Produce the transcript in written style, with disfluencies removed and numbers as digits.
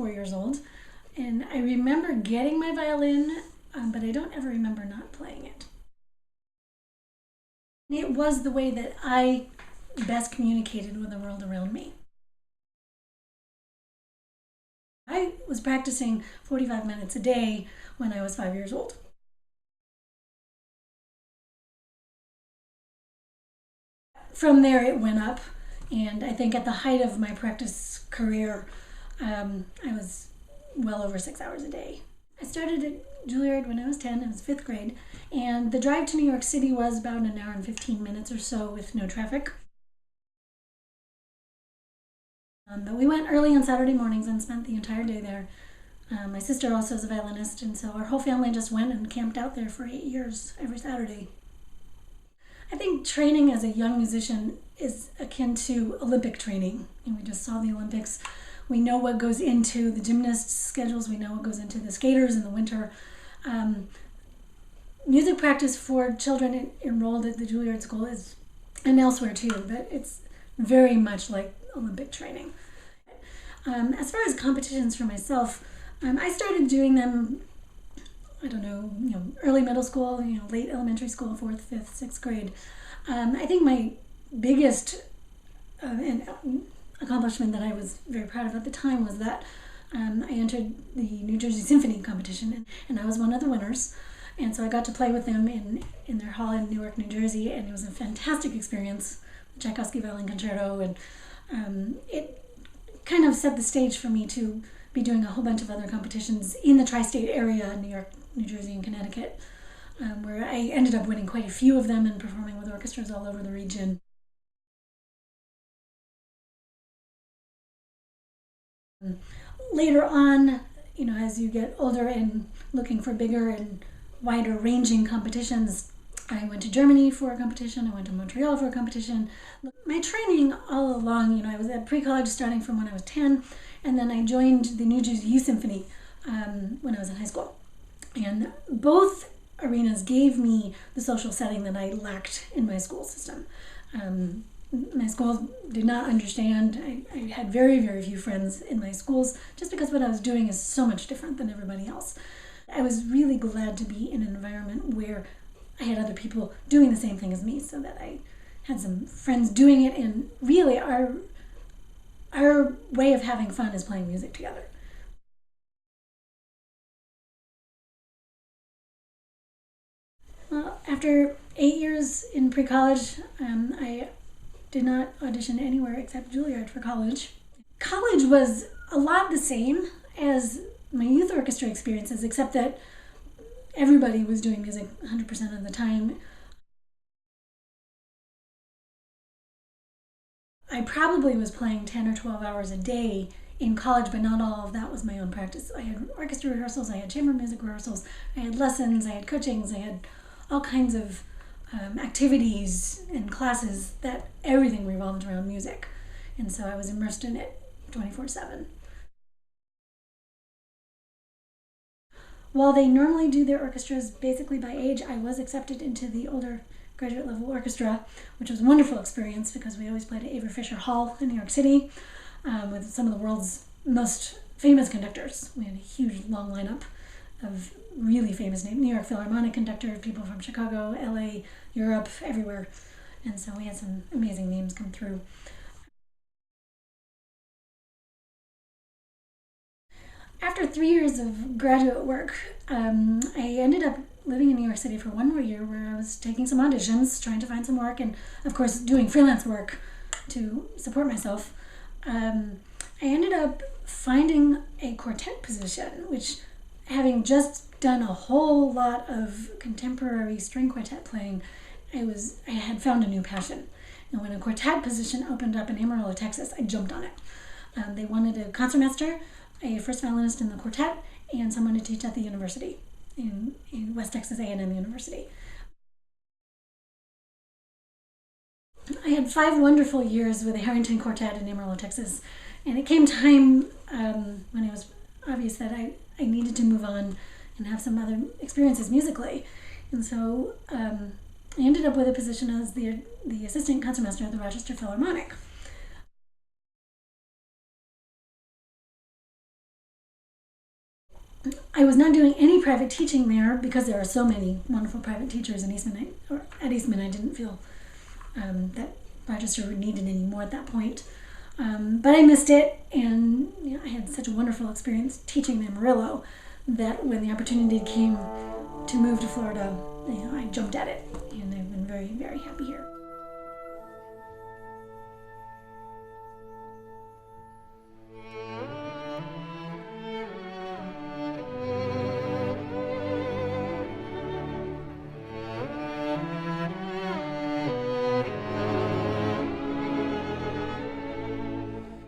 4 years old, and I remember getting my violin, but I don't ever remember not playing it. It was the way that I best communicated with the world around me. I was practicing 45 minutes a day when I was 5 years old. From there it went up, and I think at the height of my practice career, I was well over 6 hours a day. I started at Juilliard when I was 10, I was 5th grade, and the drive to New York City was about an hour and 15 minutes or so with no traffic. But we went early on Saturday mornings and spent the entire day there. My sister also is a violinist, and so our whole family just went and camped out there for 8 years every Saturday. I think training as a young musician is akin to Olympic training. And we just saw the Olympics. We know what goes into the gymnasts' schedules. We know what goes into the skaters in the winter. Music practice for children enrolled at the Juilliard School is, and elsewhere too, but it's very much like Olympic training. As far as competitions for myself, I started doing them, I don't know, early middle school, late elementary school, 4th, 5th, 6th grade. I think my biggest accomplishment that I was very proud of at the time was that I entered the New Jersey Symphony competition, and I was one of the winners. And so I got to play with them in their hall in Newark, New Jersey, and it was a fantastic experience, the Tchaikovsky Violin Concerto, and it kind of set the stage for me to be doing a whole bunch of other competitions in the tri-state area, New York, New Jersey, and Connecticut, where I ended up winning quite a few of them and performing with orchestras all over the region. Later on, as you get older and looking for bigger and wider ranging competitions, I went to Germany for a competition, I went to Montreal for a competition. My training all along, I was at pre-college starting from when I was 10, and then I joined the New Jersey Youth Symphony when I was in high school. And both arenas gave me the social setting that I lacked in my school system. My school did not understand. I had very, very few friends in my schools just because what I was doing is so much different than everybody else. I was really glad to be in an environment where I had other people doing the same thing as me, so that I had some friends doing it, and really our way of having fun is playing music together. Well, after 8 years in pre-college, I did not audition anywhere except Juilliard for college. College was a lot the same as my youth orchestra experiences, except that everybody was doing music 100% of the time. I probably was playing 10 or 12 hours a day in college, but not all of that was my own practice. I had orchestra rehearsals, I had chamber music rehearsals, I had lessons, I had coachings, I had all kinds of activities and classes that everything revolved around music. And so I was immersed in it 24/7. While they normally do their orchestras basically by age, I was accepted into the older graduate level orchestra, which was a wonderful experience because we always played at Avery Fisher Hall in New York City with some of the world's most famous conductors. We had a huge long lineup of really famous names, New York Philharmonic conductors, people from Chicago, LA, Europe, everywhere. And so we had some amazing names come through. After 3 years of graduate work, I ended up living in New York City for 1 more year, where I was taking some auditions, trying to find some work, and of course doing freelance work to support myself. I ended up finding a quartet position, which, having just done a whole lot of contemporary string quartet playing, I had found a new passion. And when a quartet position opened up in Amarillo, Texas, I jumped on it. They wanted a concertmaster, a first violinist in the quartet, and someone to teach at the university, in West Texas A&M University. I had 5 wonderful years with the Harrington Quartet in Amarillo, Texas, and it came time when it was obvious that I needed to move on and have some other experiences musically. And so I ended up with a position as the assistant concertmaster at the Rochester Philharmonic. was not doing any private teaching there because there are so many wonderful private teachers in Eastman. At Eastman, I didn't feel that Rochester needed any more at that point. But I missed it, and I had such a wonderful experience teaching in Amarillo that when the opportunity came to move to Florida, I jumped at it, and I've been very, very happy here.